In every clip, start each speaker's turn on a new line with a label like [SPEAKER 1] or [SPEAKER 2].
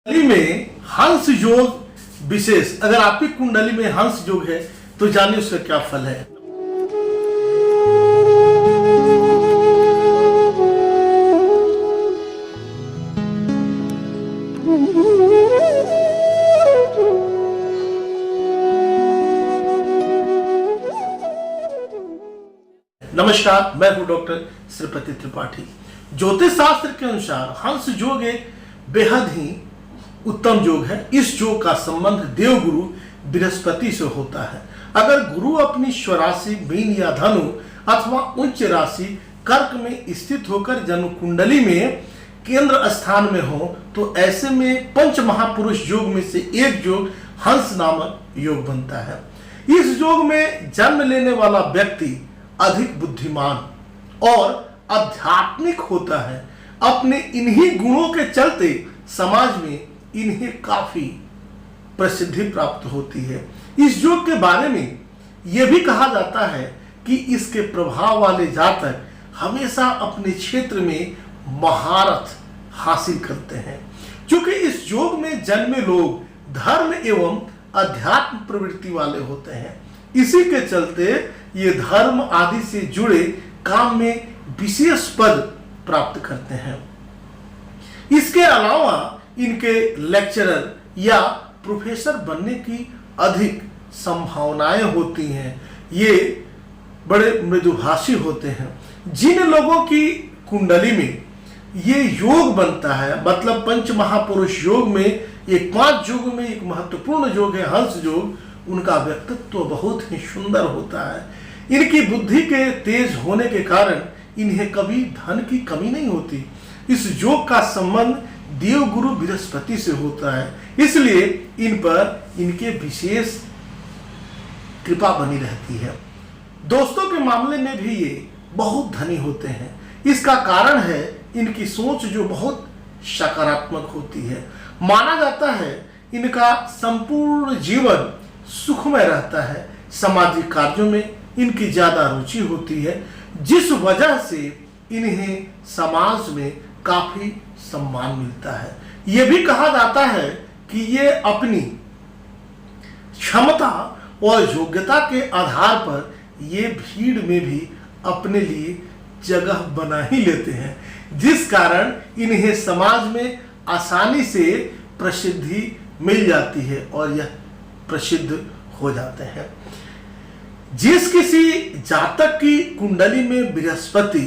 [SPEAKER 1] कुंडली में हंस योग विशेष, अगर आपकी कुंडली में हंस योग है तो जानिए उसका क्या फल है। नमस्कार, मैं हूं डॉक्टर श्रीपति त्रिपाठी। ज्योतिष शास्त्र के अनुसार हंस योग एक बेहद ही उत्तम योग है। इस योग का संबंध देवगुरु बृहस्पति से होता है। अगर गुरु अपनी स्वराशि मीन या धनु अथवा उच्च राशि कर्क में स्थित होकर जन्म कुंडली में केंद्र स्थान में हो तो ऐसे में पंच महापुरुष योग में से एक योग हंस नामक योग बनता है। इस योग में जन्म लेने वाला व्यक्ति अधिक बुद्धिमान और आध्यात्मिक होता है। अपने इन्हीं गुणों के चलते समाज में इन्हें काफी प्रसिद्धि प्राप्त होती है। इस योग के बारे में यह भी कहा जाता है कि इसके प्रभाव वाले जातक हमेशा अपने क्षेत्र में महारत हासिल करते हैं। क्योंकि इस योग में जन्मे लोग धर्म एवं अध्यात्म प्रवृत्ति वाले होते हैं। इसी के चलते ये धर्म आदि से जुड़े काम में विशेष पद प्राप्त करते हैं। इसके अलावा इनके लेक्चरर या प्रोफेसर बनने की अधिक संभावनाएं होती हैं। ये बड़े मृदुभाषी होते हैं। जिन लोगों की कुंडली में ये योग बनता है, मतलब पंच महापुरुष योग में एक 5 योग में एक महत्वपूर्ण योग है हंस योग, उनका व्यक्तित्व बहुत ही सुंदर होता है। इनकी बुद्धि के तेज होने के कारण इन्हें कभी धन की कमी नहीं होती। इस योग का संबंध देवगुरु बृहस्पति से होता है, इसलिए इन पर इनके विशेष कृपा बनी रहती है। दोस्तों के मामले में भी ये बहुत धनी होते हैं। इसका कारण है इनकी सोच जो बहुत सकारात्मक होती है। माना जाता है इनका संपूर्ण जीवन सुखमय रहता है। सामाजिक कार्यों में इनकी ज्यादा रुचि होती है, जिस वजह से इन्हें समाज में काफी सम्मान मिलता है। यह भी कहा जाता है कि ये अपनी क्षमता और योग्यता के आधार पर ये भीड़ में भी अपने लिए जगह बना ही लेते हैं, जिस कारण इन्हें समाज में आसानी से प्रसिद्धि मिल जाती है और यह प्रसिद्ध हो जाते हैं। जिस किसी जातक की कुंडली में बृहस्पति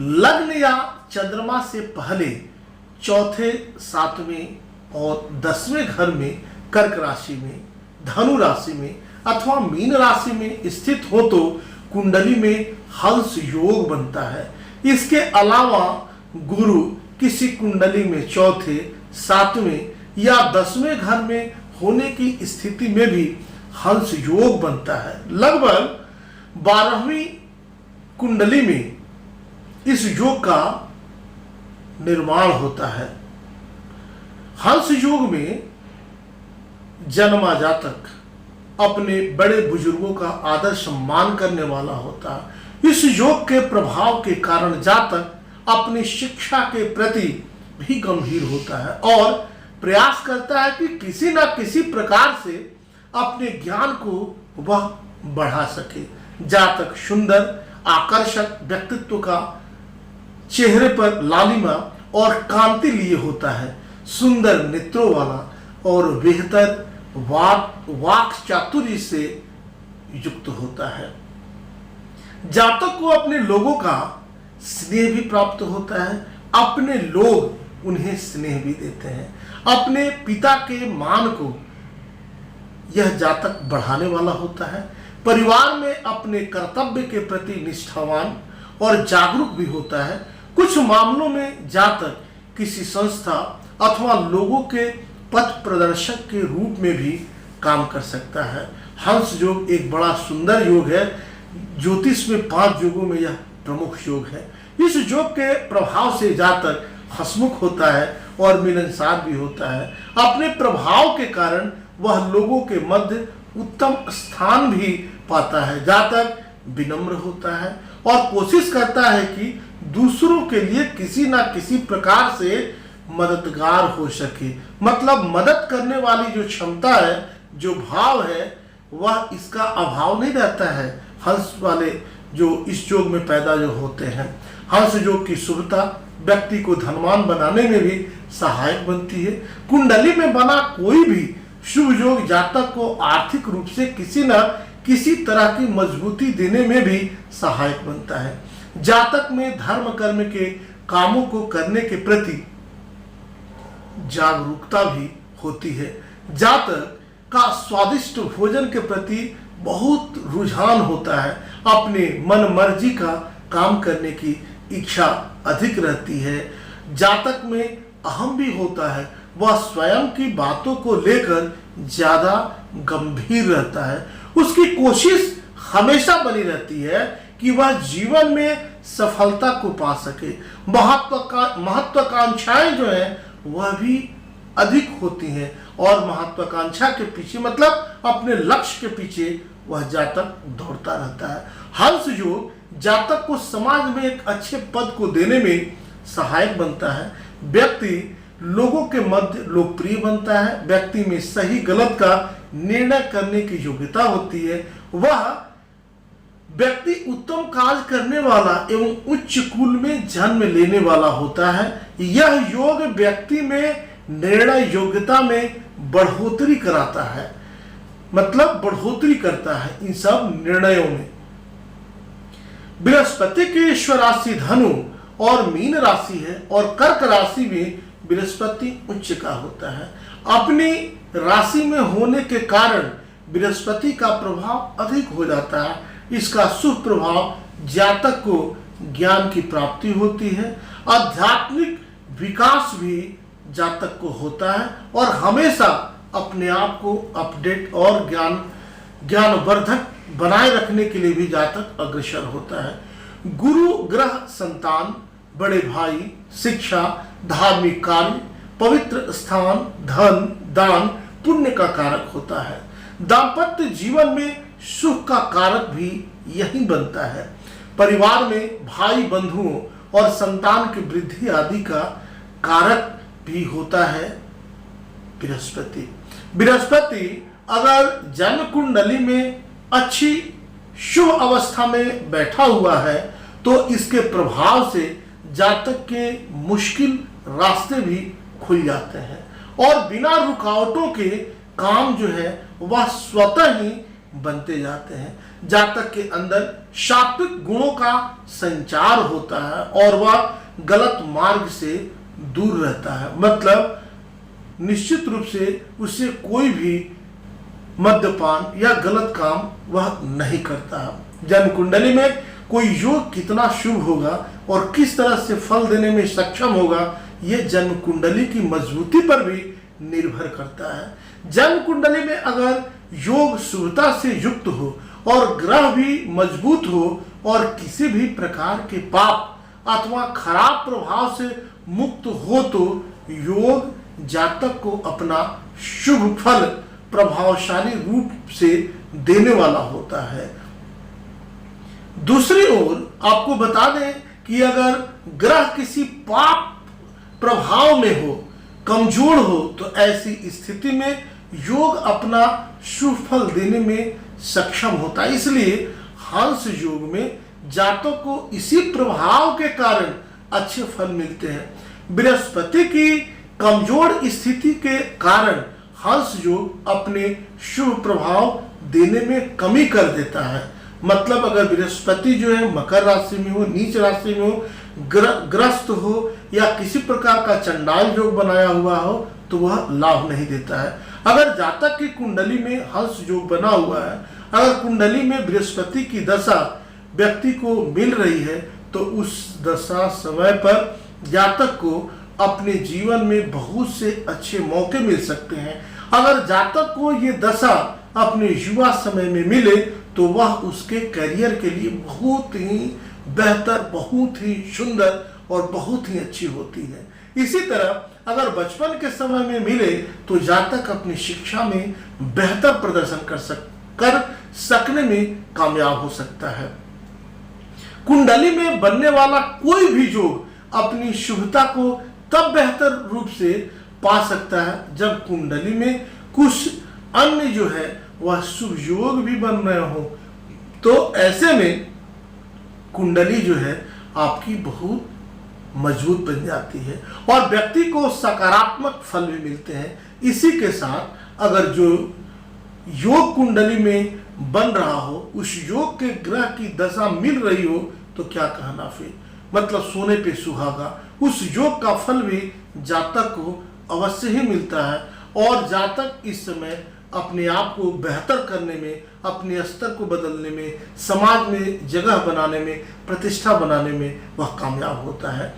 [SPEAKER 1] लग्न या चंद्रमा से पहले चौथे, 7वें और 10वें घर में कर्क राशि में, धनु राशि में अथवा मीन राशि में स्थित हो तो कुंडली में हंस योग बनता है। इसके अलावा गुरु किसी कुंडली में चौथे, 7वें या 10वें घर में होने की स्थिति में भी हंस योग बनता है। लगभग 12वीं कुंडली में इस योग का निर्माण होता है। हंस योग में जन्मा जातक अपने बड़े बुजुर्गों का आदर सम्मान करने वाला होता है। इस योग के प्रभाव के कारण जातक अपनी शिक्षा के प्रति भी गंभीर होता है और प्रयास करता है कि किसी न किसी प्रकार से अपने ज्ञान को वह बढ़ा सके। जातक सुंदर आकर्षक व्यक्तित्व का, चेहरे पर लालिमा और कांति लिए होता है, सुंदर नेत्रों वाला और बेहतर वाक चातुर्य से युक्त होता है। जातक को अपने लोगों का स्नेह भी प्राप्त होता है। अपने लोग उन्हें स्नेह भी देते हैं। अपने पिता के मान को यह जातक बढ़ाने वाला होता है। परिवार में अपने कर्तव्य के प्रति निष्ठावान और जागरूक भी होता है। कुछ मामलों में जातक किसी संस्था अथवा लोगों के पथ प्रदर्शक के रूप में भी काम कर सकता है। हंस योग एक बड़ा सुंदर योग है। ज्योतिष में 5 योगों में यह प्रमुख योग है। इस योग के प्रभाव से जातक हंसमुख होता है और मिलनसार भी होता है। अपने प्रभाव के कारण वह लोगों के मध्य उत्तम स्थान भी पाता है। जातक विनम्र होता है और कोशिश करता है कि दूसरों के लिए किसी न किसी प्रकार से मददगार हो सके। मतलब मदद करने वाली जो क्षमता है, जो भाव है, वह इसका अभाव नहीं रहता है। हंस वाले जो इस योग में पैदा जो होते हैं, हंस योग की शुभता व्यक्ति को धनवान बनाने में भी सहायक बनती है। कुंडली में बना कोई भी शुभ योग जातक को आर्थिक रूप से किसी न किसी तरह की मजबूती देने में भी सहायक बनता है। जातक में धर्म कर्म के कामों को करने के प्रति जागरूकता भी होती है। जातक का स्वादिष्ट भोजन के प्रति बहुत रुझान होता है। अपने मन मर्जी का काम करने की इच्छा अधिक रहती है। जातक में अहम भी होता है। वह स्वयं की बातों को लेकर ज्यादा गंभीर रहता है। उसकी कोशिश हमेशा बनी रहती है कि वह जीवन में सफलता को पा सके। महत्वाकांक्षाएं जो है वह भी अधिक होती हैं और महत्वाकांक्षा के पीछे मतलब अपने लक्ष्य के पीछे वह जातक दौड़ता रहता है। हंस योग जातक को समाज में एक अच्छे पद को देने में सहायक बनता है। व्यक्ति लोगों के मध्य लोकप्रिय बनता है। व्यक्ति में सही गलत का निर्णय करने की योग्यता होती है। वह व्यक्ति उत्तम कार्य करने वाला एवं उच्च कुल में जन्म लेने वाला होता है। यह योग व्यक्ति में निर्णय योग्यता में बढ़ोतरी कराता है, मतलब बढ़ोतरी करता है इन सब निर्णयों में। बृहस्पति की ईश्वर राशि धनु और मीन राशि है और कर्क राशि में बृहस्पति उच्च का होता है। अपनी राशि में होने के कारण बृहस्पति का प्रभाव अधिक हो जाता है। इसका शुभ प्रभाव जातक को ज्ञान की प्राप्ति होती है। आध्यात्मिक विकास भी जातक को होता है और हमेशा अपने आप को अपडेट और ज्ञानवर्धक बनाए रखने के लिए भी जातक अग्रसर होता है। गुरु ग्रह संतान, बड़े भाई, शिक्षा, धार्मिक कार्य, पवित्र स्थान, धन, दान, पुण्य का कारक होता है। दाम्पत्य जीवन में सुख का कारक भी यही बनता है। परिवार में भाई बंधुओं और संतान की वृद्धि आदि का कारक भी होता है बृहस्पति। बृहस्पति अगर जन्म कुंडली में अच्छी शुभ अवस्था में बैठा हुआ है तो इसके प्रभाव से जातक के मुश्किल रास्ते भी खुल जाते हैं और बिना रुकावटों के काम जो है वह स्वतः ही बनते जाते हैं। जातक के अंदर सात्विक गुणों का संचार होता है और वह गलत मार्ग से दूर रहता है। मतलब निश्चित रूप से उसे कोई भी मद्यपान या गलत काम वह नहीं करता है। जन्म कुंडली में कोई योग कितना शुभ होगा और किस तरह से फल देने में सक्षम होगा, यह जन्म कुंडली की मजबूती पर भी निर्भर करता है। जन्म कुंडली में अगर योग शुभता से युक्त हो और ग्रह भी मजबूत हो और किसी भी प्रकार के पाप अथवा खराब प्रभाव से मुक्त हो तो योग जातक को अपना शुभ फल प्रभावशाली रूप से देने वाला होता है। दूसरी ओर आपको बता दें कि अगर ग्रह किसी पाप प्रभाव में हो, कमजोर हो, तो ऐसी स्थिति में योग अपना शुभ फल देने में सक्षम होता है। इसलिए हंस योग में जातक को इसी प्रभाव के कारण अच्छे फल मिलते हैं। बृहस्पति की कमजोर स्थिति के कारण हंस योग अपने शुभ प्रभाव देने में कमी कर देता है। मतलब अगर बृहस्पति जो है मकर राशि में हो, नीच राशि में हो, ग्रस्त हो या किसी प्रकार का चंडाल योग बनाया हुआ हो तो वह लाभ नहीं देता है। अगर जातक की कुंडली में हंस योग बना हुआ है, अगर कुंडली में बृहस्पति की दशा व्यक्ति को मिल रही है तो उस दशा समय पर जातक को अपने जीवन में बहुत से अच्छे मौके मिल सकते हैं। अगर जातक को ये दशा अपने युवा समय में मिले तो वह उसके करियर के लिए बहुत ही बेहतर, बहुत ही सुंदर और बहुत ही अच्छी होती है। इसी तरह अगर बचपन के समय में मिले तो जातक अपनी शिक्षा में बेहतर प्रदर्शन कर सकने में कामयाब हो सकता है। कुंडली में बनने वाला कोई भी योग अपनी शुभता को तब बेहतर रूप से पा सकता है जब कुंडली में कुछ अन्य जो है वह शुभ योग भी बन रहे हो। तो ऐसे में कुंडली जो है आपकी बहुत मजबूत बन जाती है और व्यक्ति को सकारात्मक फल भी मिलते हैं। इसी के साथ अगर जो योग कुंडली में बन रहा हो, उस योग के ग्रह की दशा मिल रही हो, तो क्या कहना फिर, मतलब सोने पे सुहागा। उस योग का फल भी जातक को अवश्य ही मिलता है और जातक इस समय अपने आप को बेहतर करने में, अपने स्तर को बदलने में, समाज में जगह बनाने में, प्रतिष्ठा बनाने में वह कामयाब होता है।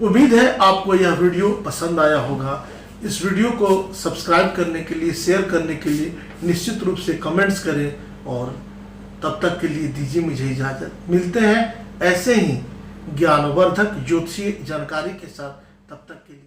[SPEAKER 1] उम्मीद है आपको यह वीडियो पसंद आया होगा। इस वीडियो को सब्सक्राइब करने के लिए, शेयर करने के लिए निश्चित रूप से कमेंट्स करें और तब तक के लिए दीजिए मुझे इजाज़त। मिलते हैं ऐसे ही ज्ञानवर्धक ज्योतिषीय जानकारी के साथ, तब तक के लिए।